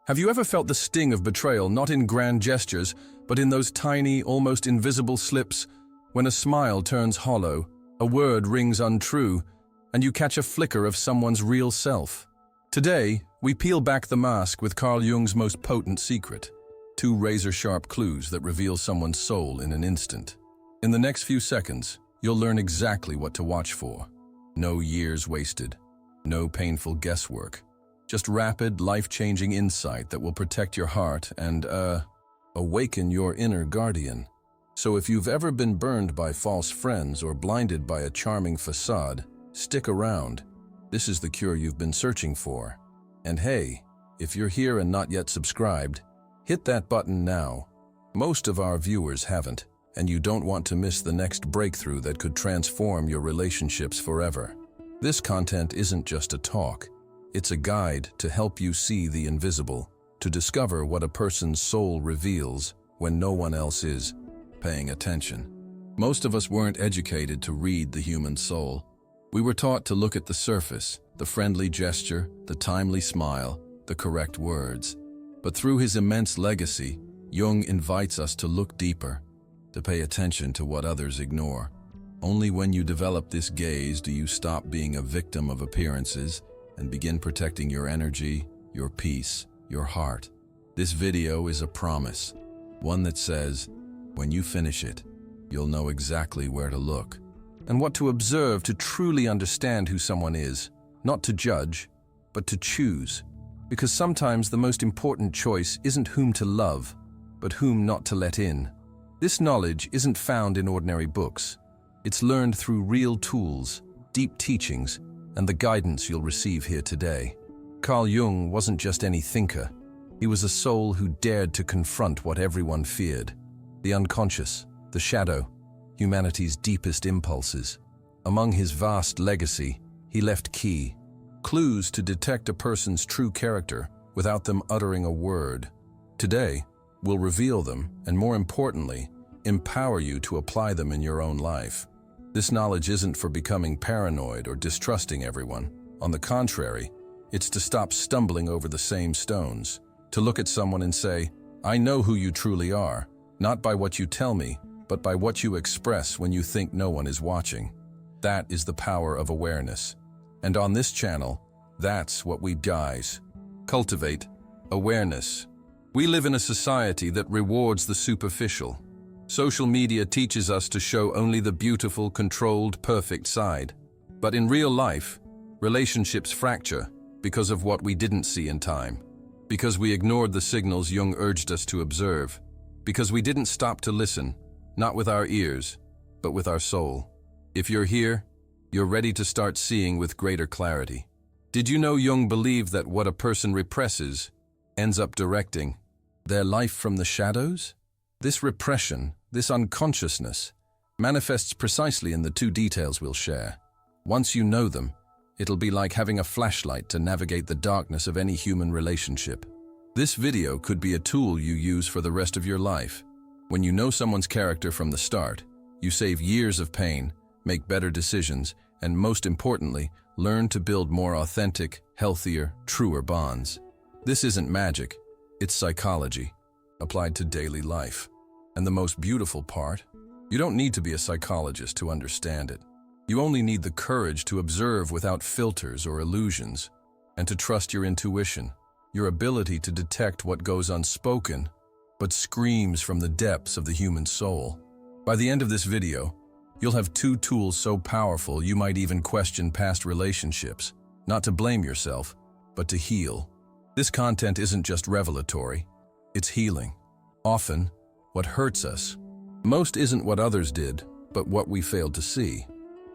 Have you ever felt the sting of betrayal not in grand gestures, but in those tiny, almost invisible slips when a smile turns hollow, a word rings untrue, and you catch a flicker of someone's real self? Today, we peel back the mask with Carl Jung's most potent secret, 2 razor-sharp clues that reveal someone's soul in an instant. In the next few seconds, you'll learn exactly what to watch for. No years wasted, no painful guesswork. Just rapid, life-changing insight that will protect your heart and, awaken your inner guardian. So if you've ever been burned by false friends or blinded by a charming facade, stick around. This is the cure you've been searching for. And hey, if you're here and not yet subscribed, hit that button now. Most of our viewers haven't, and you don't want to miss the next breakthrough that could transform your relationships forever. This content isn't just a talk. It's a guide to help you see the invisible, to discover what a person's soul reveals when no one else is paying attention. Most of us weren't educated to read the human soul. We were taught to look at the surface, the friendly gesture, the timely smile, the correct words. But through his immense legacy, Jung invites us to look deeper, to pay attention to what others ignore. Only when you develop this gaze do you stop being a victim of appearances and begin protecting your energy, your peace, your heart. This video is a promise, one that says, when you finish it, you'll know exactly where to look and what to observe to truly understand who someone is, not to judge, but to choose. Because sometimes the most important choice isn't whom to love, but whom not to let in. This knowledge isn't found in ordinary books. It's learned through real tools, deep teachings, and the guidance you'll receive here today. Carl Jung wasn't just any thinker. He was a soul who dared to confront what everyone feared: the unconscious, the shadow, humanity's deepest impulses. Among his vast legacy, he left key clues to detect a person's true character without them uttering a word. Today, we'll reveal them and, more importantly, empower you to apply them in your own life. This knowledge isn't for becoming paranoid or distrusting everyone. On the contrary, it's to stop stumbling over the same stones, to look at someone and say, I know who you truly are, not by what you tell me, but by what you express when you think no one is watching. That is the power of awareness. And on this channel, that's what we guys cultivate: awareness. We live in a society that rewards the superficial. Social media teaches us to show only the beautiful, controlled, perfect side. But in real life, relationships fracture because of what we didn't see in time, because we ignored the signals Jung urged us to observe, because we didn't stop to listen, not with our ears, but with our soul. If you're here, you're ready to start seeing with greater clarity. Did you know Jung believed that what a person represses ends up directing their life from the shadows? This repression, this unconsciousness, manifests precisely in the 2 details we'll share. Once you know them, it'll be like having a flashlight to navigate the darkness of any human relationship. This video could be a tool you use for the rest of your life. When you know someone's character from the start, you save years of pain, make better decisions, and most importantly, learn to build more authentic, healthier, truer bonds. This isn't magic, it's psychology, applied to daily life. And the most beautiful part, you don't need to be a psychologist to understand it. You only need the courage to observe without filters or illusions, and to trust your intuition, your ability to detect what goes unspoken, but screams from the depths of the human soul. By the end of this video, you'll have 2 tools so powerful you might even question past relationships, not to blame yourself, but to heal. This content isn't just revelatory, it's healing. Often, what hurts us most isn't what others did, but what we failed to see.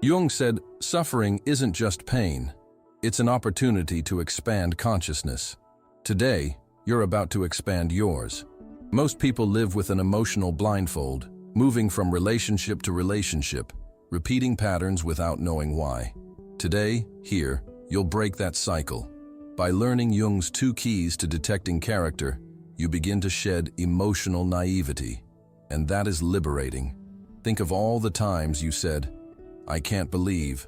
Jung said, suffering isn't just pain, it's an opportunity to expand consciousness. Today, you're about to expand yours. Most people live with an emotional blindfold, moving from relationship to relationship, repeating patterns without knowing why. Today, here, you'll break that cycle. By learning Jung's 2 keys to detecting character, you begin to shed emotional naivety, and that is liberating. Think of all the times you said, I can't believe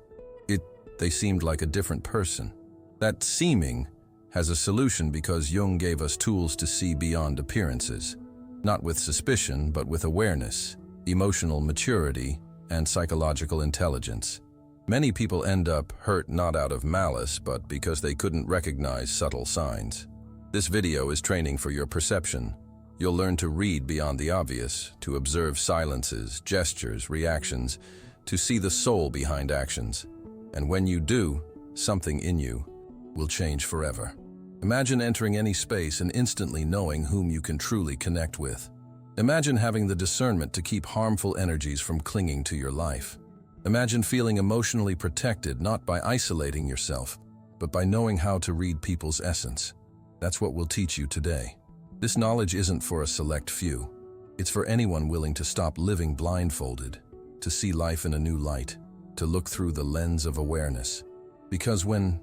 it, they seemed like a different person. That seeming has a solution because Jung gave us tools to see beyond appearances, not with suspicion, but with awareness, emotional maturity, and psychological intelligence. Many people end up hurt not out of malice, but because they couldn't recognize subtle signs. This video is training for your perception. You'll learn to read beyond the obvious, to observe silences, gestures, reactions, to see the soul behind actions. And when you do, something in you will change forever. Imagine entering any space and instantly knowing whom you can truly connect with. Imagine having the discernment to keep harmful energies from clinging to your life. Imagine feeling emotionally protected not by isolating yourself, but by knowing how to read people's essence. That's what we'll teach you today. This knowledge isn't for a select few. It's for anyone willing to stop living blindfolded, to see life in a new light, to look through the lens of awareness. Because when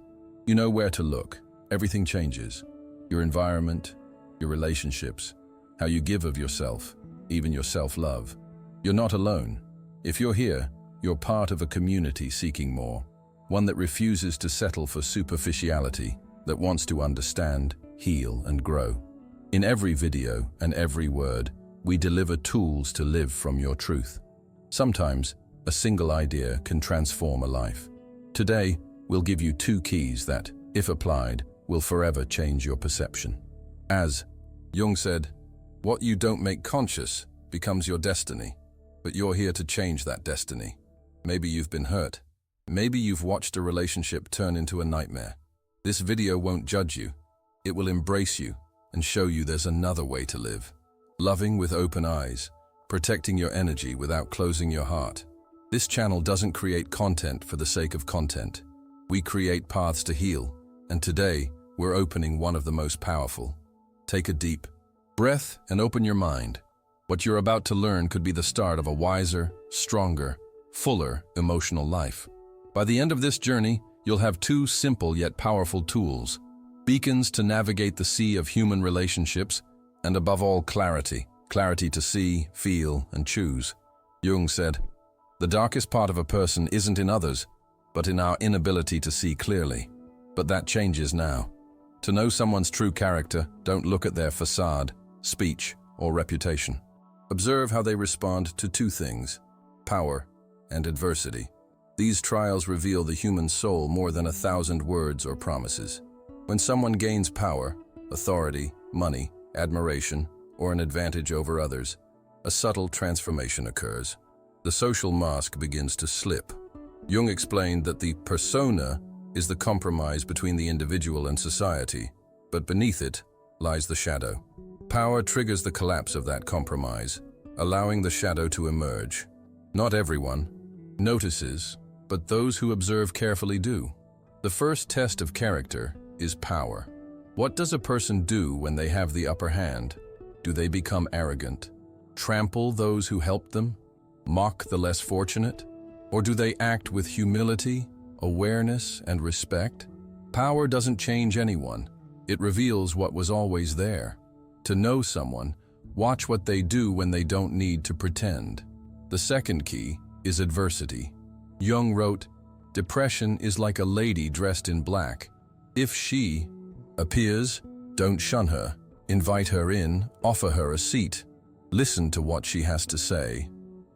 you know where to look, everything changes. Your environment, your relationships, how you give of yourself, even your self-love. You're not alone. If you're here, you're part of a community seeking more, one that refuses to settle for superficiality, that wants to understand, heal, and grow. In every video and every word, we deliver tools to live from your truth. Sometimes, a single idea can transform a life. Today, we'll give you 2 keys that, if applied, will forever change your perception. As Jung said, what you don't make conscious becomes your destiny, but you're here to change that destiny. Maybe you've been hurt. Maybe you've watched a relationship turn into a nightmare. This video won't judge you. It will embrace you and show you there's another way to live. Loving with open eyes, protecting your energy without closing your heart. This channel doesn't create content for the sake of content. We create paths to heal, and today we're opening one of the most powerful. Take a deep breath and open your mind. What you're about to learn could be the start of a wiser, stronger, fuller emotional life. By the end of this journey, you'll have 2 simple yet powerful tools, beacons to navigate the sea of human relationships, and above all, clarity to see, feel, and choose. Jung said, "The darkest part of a person isn't in others, but in our inability to see clearly." But that changes now. To know someone's true character, don't look at their facade, speech, or reputation. Observe how they respond to 2 things, power and adversity. These trials reveal the human soul more than 1,000 words or promises. When someone gains power, authority, money, admiration, or an advantage over others, a subtle transformation occurs. The social mask begins to slip. Jung explained that the persona is the compromise between the individual and society, but beneath it lies the shadow. Power triggers the collapse of that compromise, allowing the shadow to emerge. Not everyone notices, but those who observe carefully do. The first test of character is power. What does a person do when they have the upper hand? Do they become arrogant, trample those who helped them, mock the less fortunate? Or do they act with humility, awareness, and respect? Power doesn't change anyone. It reveals what was always there. To know someone, watch what they do when they don't need to pretend. The second key is adversity. Jung wrote, "Depression is like a lady dressed in black. If she appears, don't shun her. Invite her in, offer her a seat. Listen to what she has to say."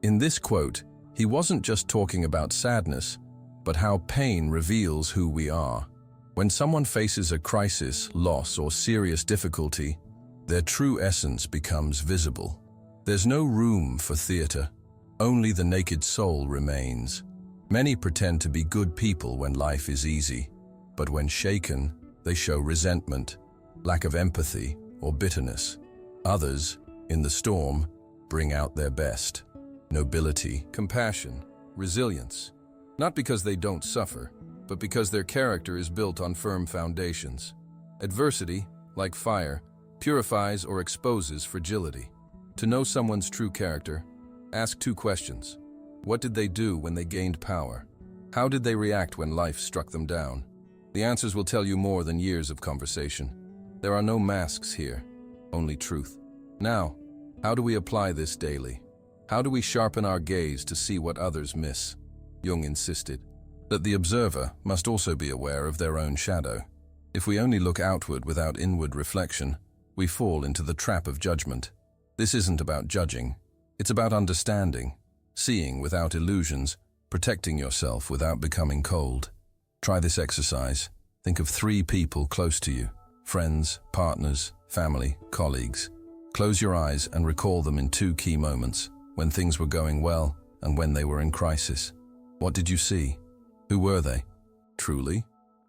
In this quote, he wasn't just talking about sadness, but how pain reveals who we are. When someone faces a crisis, loss, or serious difficulty, their true essence becomes visible. There's no room for theater. Only the naked soul remains. Many pretend to be good people when life is easy, but when shaken, they show resentment, lack of empathy, or bitterness. Others, in the storm, bring out their best. Nobility, compassion, resilience. Not because they don't suffer, but because their character is built on firm foundations. Adversity, like fire, purifies or exposes fragility. To know someone's true character, ask 2 questions. What did they do when they gained power? How did they react when life struck them down? The answers will tell you more than years of conversation. There are no masks here, only truth. Now, how do we apply this daily? How do we sharpen our gaze to see what others miss? Jung insisted that the observer must also be aware of their own shadow. If we only look outward without inward reflection, we fall into the trap of judgment. This isn't about judging. It's about understanding, seeing without illusions, protecting yourself without becoming cold. Try this exercise. Think of 3 people close to you: friends, partners, family, colleagues. Close your eyes and recall them in 2 key moments, when things were going well and when they were in crisis. What did you see? Who were they? Truly?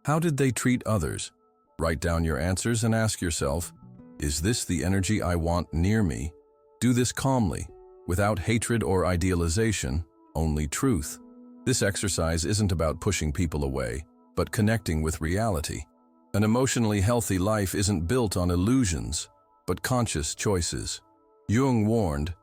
How did they treat others? Write down your answers and ask yourself, is this the energy I want near me? Do this calmly, without hatred or idealization, only truth. This exercise isn't about pushing people away, but connecting with reality. An emotionally healthy life isn't built on illusions, but conscious choices. Jung warned,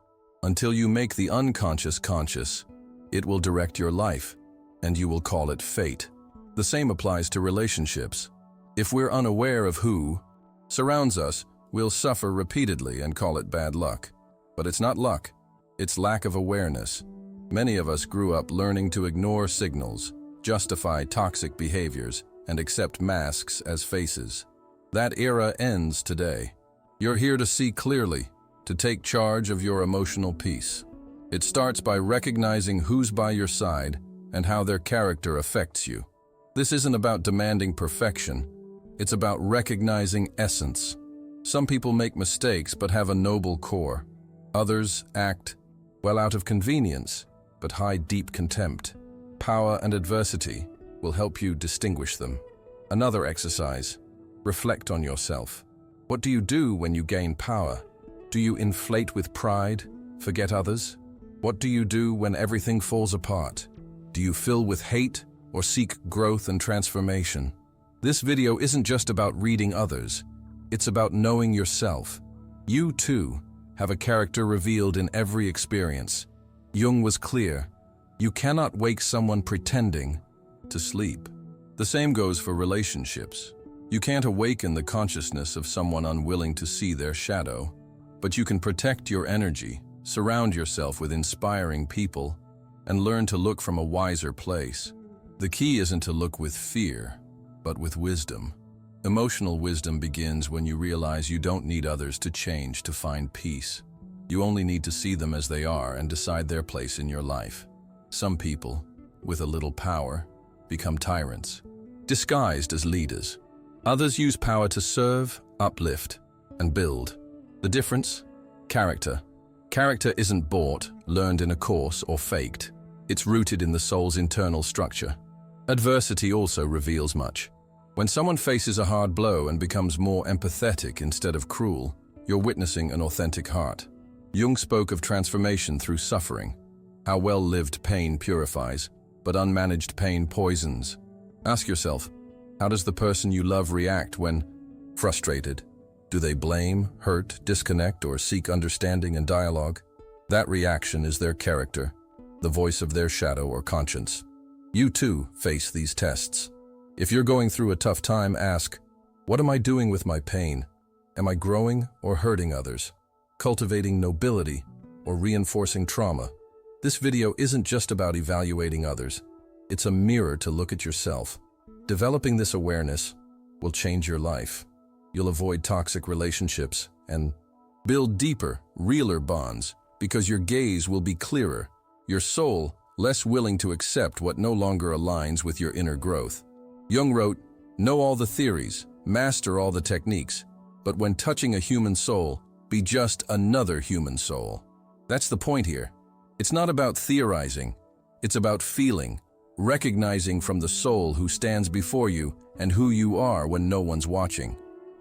until you make the unconscious conscious, it will direct your life, and you will call it fate. The same applies to relationships. If we're unaware of who surrounds us, we'll suffer repeatedly and call it bad luck. But it's not luck, it's lack of awareness. Many of us grew up learning to ignore signals, justify toxic behaviors, and accept masks as faces. That era ends today. You're here to see clearly, to take charge of your emotional peace. It starts by recognizing who's by your side and how their character affects you. This isn't about demanding perfection. It's about recognizing essence. Some people make mistakes but have a noble core. Others act, well, out of convenience, but hide deep contempt. Power and adversity will help you distinguish them. Another exercise: reflect on yourself. What do you do when you gain power? Do you inflate with pride, forget others? What do you do when everything falls apart? Do you fill with hate or seek growth and transformation? This video isn't just about reading others. It's about knowing yourself. You, too, have a character revealed in every experience. Jung was clear. You cannot wake someone pretending to sleep. The same goes for relationships. You can't awaken the consciousness of someone unwilling to see their shadow, but you can protect your energy, surround yourself with inspiring people, and learn to look from a wiser place. The key isn't to look with fear, but with wisdom. Emotional wisdom begins when you realize you don't need others to change to find peace. You only need to see them as they are and decide their place in your life. Some people, with a little power, become tyrants, disguised as leaders. Others use power to serve, uplift, and build. The difference? Character. Character isn't bought, learned in a course, or faked. It's rooted in the soul's internal structure. Adversity also reveals much. When someone faces a hard blow and becomes more empathetic instead of cruel, you're witnessing an authentic heart. Jung spoke of transformation through suffering, how well-lived pain purifies, but unmanaged pain poisons. Ask yourself, how does the person you love react when frustrated? Do they blame, hurt, disconnect, or seek understanding and dialogue? That reaction is their character, the voice of their shadow or conscience. You too face these tests. If you're going through a tough time, ask, what am I doing with my pain? Am I growing or hurting others? Cultivating nobility or reinforcing trauma? This video isn't just about evaluating others. It's a mirror to look at yourself. Developing this awareness will change your life. You'll avoid toxic relationships and build deeper, realer bonds because your gaze will be clearer, your soul less willing to accept what no longer aligns with your inner growth. Jung wrote, know all the theories, master all the techniques, but when touching a human soul, be just another human soul. That's the point here. It's not about theorizing, it's about feeling, recognizing from the soul who stands before you and who you are when no one's watching.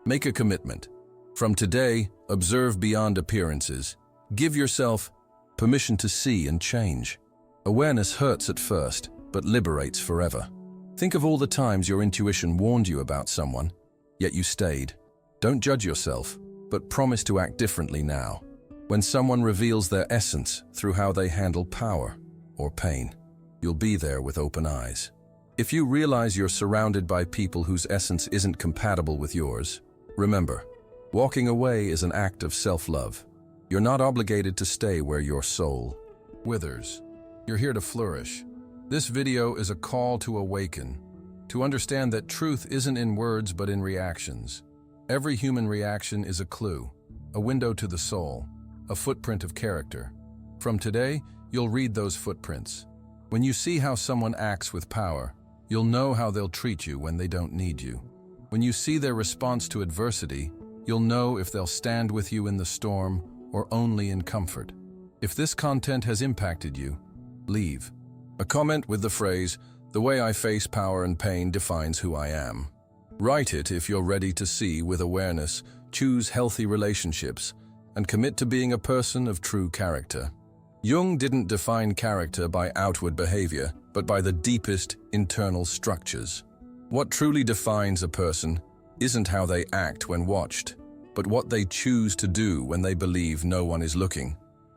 Make a commitment. From today, observe beyond appearances. Give yourself permission to see and change. Awareness hurts at first, but liberates forever. Think of all the times your intuition warned you about someone, yet you stayed. Don't judge yourself, but promise to act differently now. When someone reveals their essence through how they handle power or pain, you'll be there with open eyes. If you realize you're surrounded by people whose essence isn't compatible with yours, remember, walking away is an act of self-love. You're not obligated to stay where your soul withers. You're here to flourish. This video is a call to awaken. to understand that truth isn't in words but in reactions. Every human reaction is a clue, a window to the soul, a footprint of character. From today, you'll read those footprints. When you see how someone acts with power, you'll know how they'll treat you when they don't need you. When you see their response to adversity, you'll know if they'll stand with you in the storm or only in comfort. If this content has impacted you, leave a comment with the phrase, "The way I face power and pain defines who I am." Write it if you're ready to see with awareness, choose healthy relationships, and commit to being a person of true character. Jung didn't define character by outward behavior, but by the deepest internal structures. What truly defines a person isn't how they act when watched, but what they choose to do when they believe no one is looking.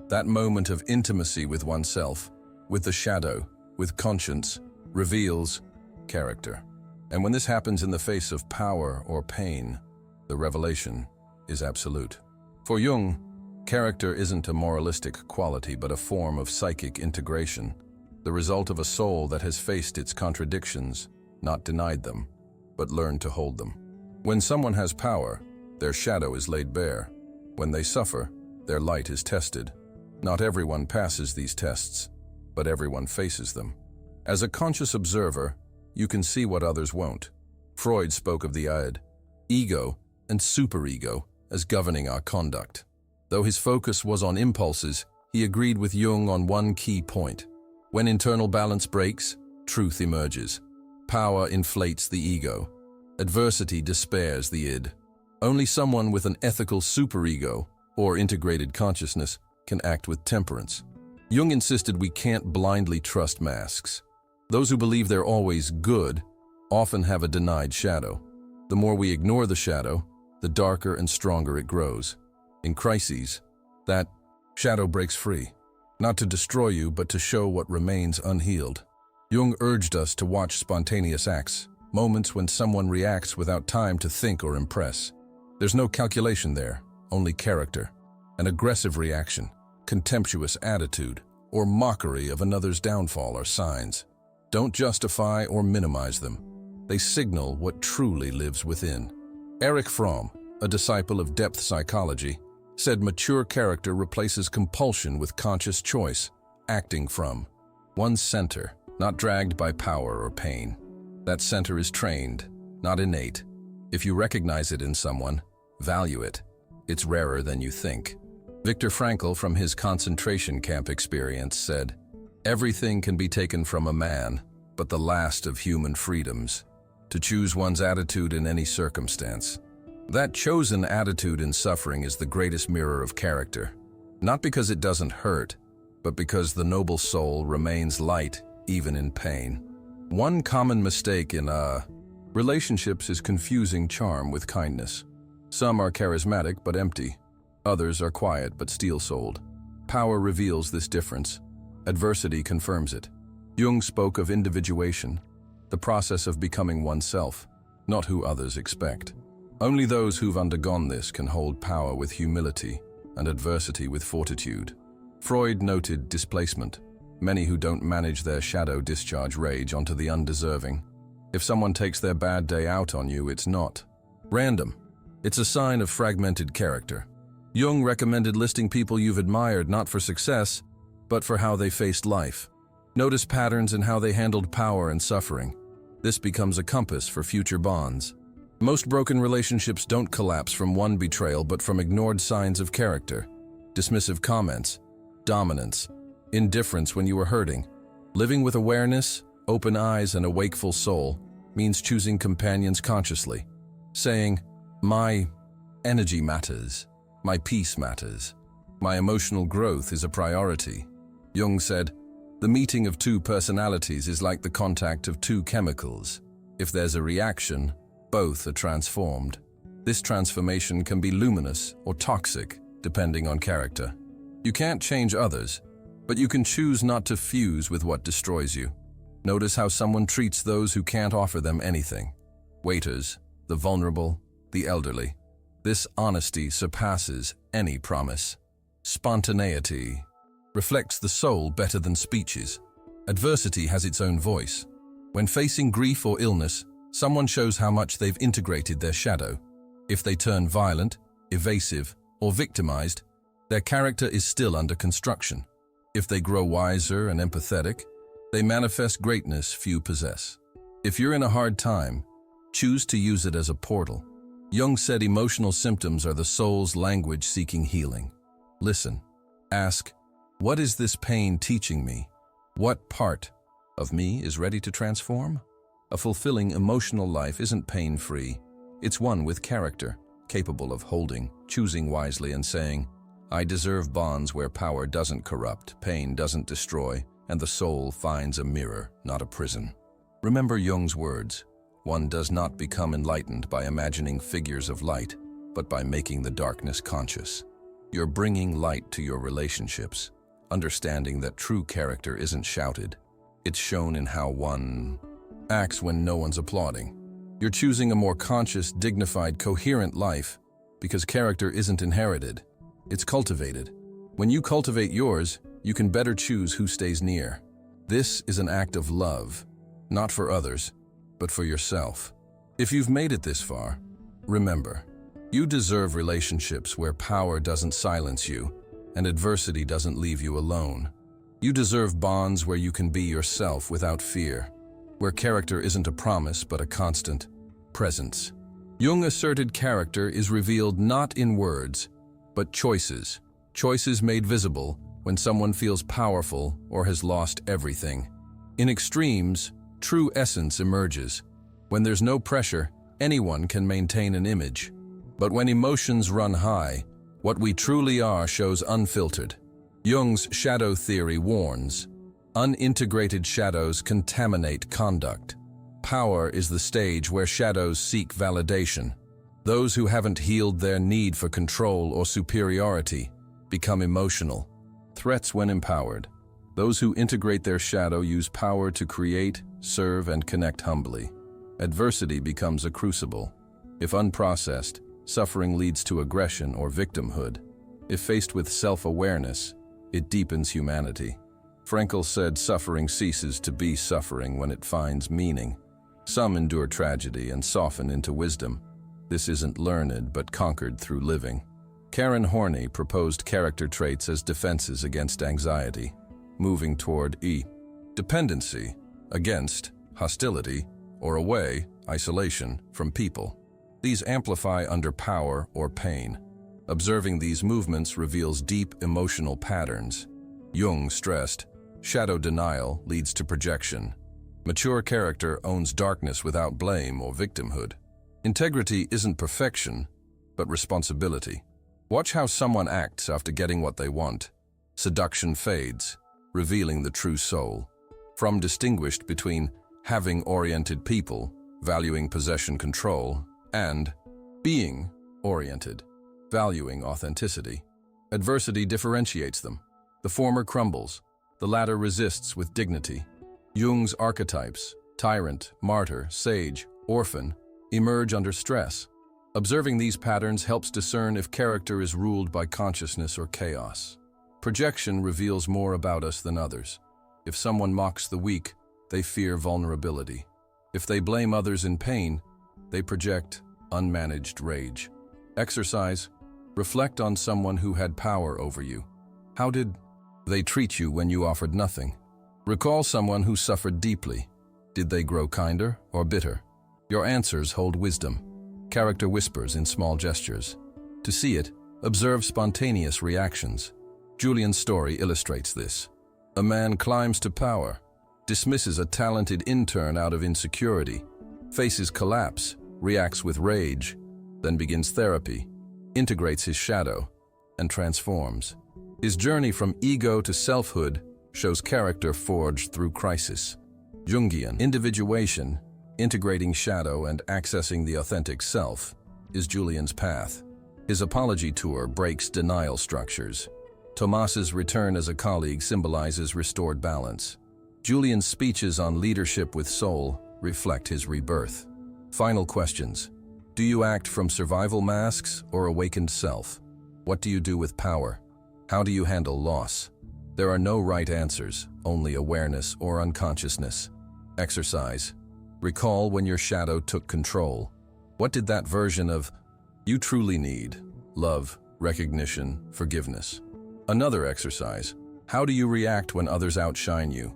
That moment of intimacy with oneself, with the shadow, with conscience, reveals character. And when this happens in the face of power or pain, the revelation is absolute. For Jung, character isn't a moralistic quality but a form of psychic integration, the result of a soul that has faced its contradictions, not denied them, but learned to hold them. When someone has power, their shadow is laid bare. When they suffer, their light is tested. Not everyone passes these tests, but everyone faces them. As a conscious observer, you can see what others won't. Freud spoke of the ego and superego as governing our conduct. Though his focus was on impulses, he agreed with Jung on one key point. When internal balance breaks, truth emerges. Power inflates the ego. Adversity despairs the id. Only someone with an ethical superego or integrated consciousness can act with temperance. Jung insisted we can't blindly trust masks. Those who believe they're always good often have a denied shadow. The more we ignore the shadow, the darker and stronger it grows. In crises, that shadow breaks free, not to destroy you, but to show what remains unhealed. Jung urged us to watch spontaneous acts, moments when someone reacts without time to think or impress. There's no calculation there, only character. An aggressive reaction, contemptuous attitude, or mockery of another's downfall are signs. Don't justify or minimize them. They signal what truly lives within. Erich Fromm, a disciple of depth psychology, said mature character replaces compulsion with conscious choice, acting from one's center, not dragged by power or pain. That center is trained, not innate. If you recognize it in someone, value it. It's rarer than you think. Viktor Frankl, from his concentration camp experience, said, "Everything can be taken from a man, but the last of human freedoms, to choose one's attitude in any circumstance." That chosen attitude in suffering is the greatest mirror of character, not because it doesn't hurt, but because the noble soul remains light even in pain. One common mistake in relationships is confusing charm with kindness. Some are charismatic but empty. Others are quiet but steel-souled. Power reveals this difference. Adversity confirms it. Jung spoke of individuation, the process of becoming oneself, not who others expect. Only those who've undergone this can hold power with humility and adversity with fortitude. Freud noted displacement. Many who don't manage their shadow discharge rage onto the undeserving. If someone takes their bad day out on you, it's not random. It's a sign of fragmented character. Jung recommended listing people you've admired not for success, but for how they faced life. Notice patterns in how they handled power and suffering. This becomes a compass for future bonds. Most broken relationships don't collapse from one betrayal, but from ignored signs of character. Dismissive comments, dominance, indifference when you are hurting. Living with awareness, open eyes, and a wakeful soul means choosing companions consciously. Saying, "My energy matters. My peace matters. My emotional growth is a priority." Jung said, "The meeting of two personalities is like the contact of two chemicals. If there's a reaction, both are transformed. This transformation can be luminous or toxic, depending on character. You can't change others, but you can choose not to fuse with what destroys you. Notice how someone treats those who can't offer them anything. Waiters, the vulnerable, the elderly. This honesty surpasses any promise. Spontaneity reflects the soul better than speeches. Adversity has its own voice. When facing grief or illness, Someone shows how much they've integrated their shadow. If they turn violent, evasive, or victimized, their character is still under construction. If they grow wiser and empathetic, they manifest greatness few possess. If you're in a hard time, choose to use it as a portal. Jung said emotional symptoms are the soul's language seeking healing. Listen. Ask, what is this pain teaching me? What part of me is ready to transform? A fulfilling emotional life isn't pain-free. It's one with character, capable of holding, choosing wisely and saying, I deserve bonds where power doesn't corrupt, pain doesn't destroy, and the soul finds a mirror, not a prison. Remember Jung's words. One does not become enlightened by imagining figures of light, but by making the darkness conscious. You're bringing light to your relationships, understanding that true character isn't shouted. It's shown in how one acts when no one's applauding. You're choosing a more conscious, dignified, coherent life because character isn't inherited. It's cultivated. When you cultivate yours, you can better choose who stays near. This is an act of love, not for others, but for yourself. If you've made it this far, remember, you deserve relationships where power doesn't silence you and adversity doesn't leave you alone. You deserve bonds where you can be yourself without fear, where character isn't a promise but a constant presence. Jung asserted character is revealed not in words, but choices. Choices made visible when someone feels powerful or has lost everything. In extremes, true essence emerges. When there's no pressure, anyone can maintain an image. But when emotions run high, what we truly are shows unfiltered. Jung's shadow theory warns, unintegrated shadows contaminate conduct. Power is the stage where shadows seek validation. Those who haven't healed their need for control or superiority become emotional. Threats when empowered. Those who integrate their shadow use power to create, serve, and connect humbly. Adversity becomes a crucible. If unprocessed, suffering leads to aggression or victimhood. If faced with self-awareness, it deepens humanity. Frankl said suffering ceases to be suffering when it finds meaning. Some endure tragedy and soften into wisdom. This isn't learned but conquered through living. Karen Horney proposed character traits as defenses against anxiety, moving toward dependency, against hostility, or away, isolation, from people. These amplify under power or pain. Observing these movements reveals deep emotional patterns. Jung stressed, shadow denial leads to projection. Mature character owns darkness without blame or victimhood. Integrity isn't perfection, but responsibility. Watch how someone acts after getting what they want. Seduction fades, revealing the true soul. From distinguished between having-oriented people, valuing possession control, and being-oriented, valuing authenticity. Adversity differentiates them. The former crumbles, the latter resists with dignity. Jung's archetypes, tyrant, martyr, sage, orphan, emerge under stress. Observing these patterns helps discern if character is ruled by consciousness or chaos. Projection reveals more about us than others. If someone mocks the weak, they fear vulnerability. If they blame others in pain, they project unmanaged rage. Exercise. Reflect on someone who had power over you. How did they treat you when you offered nothing? Recall someone who suffered deeply. Did they grow kinder or bitter? Your answers hold wisdom. Character whispers in small gestures. To see it, observe spontaneous reactions. Julian's story illustrates this. A man climbs to power, dismisses a talented intern out of insecurity, faces collapse, reacts with rage, then begins therapy, integrates his shadow, and transforms. His journey from ego to selfhood shows character forged through crisis. Jungian individuation, integrating shadow and accessing the authentic self, is Julian's path. His apology tour breaks denial structures. Tomas's return as a colleague symbolizes restored balance. Julian's speeches on leadership with soul reflect his rebirth. Final questions. Do you act from survival masks or awakened self? What do you do with power? How do you handle loss? There are no right answers, only awareness or unconsciousness. Exercise. Recall when your shadow took control. What did that version of you truly need? Love, recognition, forgiveness. Another exercise. How do you react when others outshine you?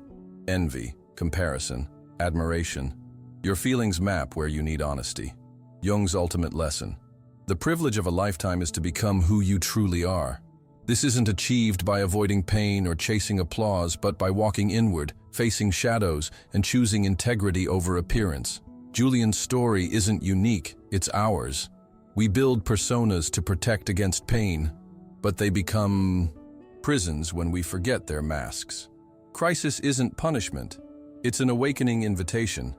Envy, comparison, admiration. Your feelings map where you need honesty. Jung's ultimate lesson. The privilege of a lifetime is to become who you truly are. This isn't achieved by avoiding pain or chasing applause, but by walking inward, facing shadows, and choosing integrity over appearance. Julian's story isn't unique, it's ours. We build personas to protect against pain, but they become prisons when we forget their masks. Crisis isn't punishment, it's an awakening invitation.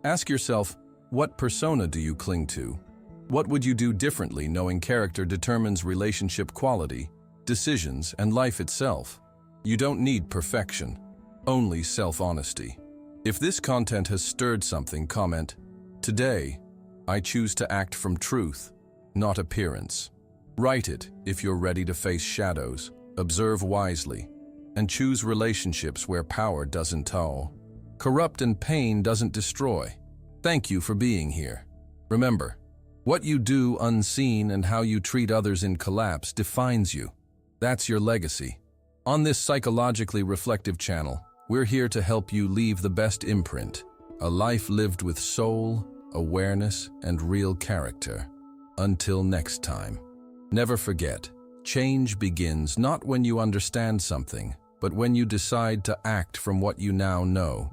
Ask yourself, what persona do you cling to? What would you do differently knowing character determines relationship quality, decisions, and life itself? You don't need perfection, only self-honesty. If this content has stirred something, comment, "Today, I choose to act from truth, not appearance." Write it if you're ready to face shadows, observe wisely, and choose relationships where power doesn't toll. Corrupt and pain doesn't destroy. Thank you for being here. Remember, what you do unseen and how you treat others in collapse defines you. That's your legacy. On this psychologically reflective channel, we're here to help you leave the best imprint, a life lived with soul, awareness, and real character. Until next time, never forget, change begins not when you understand something, but when you decide to act from what you now know.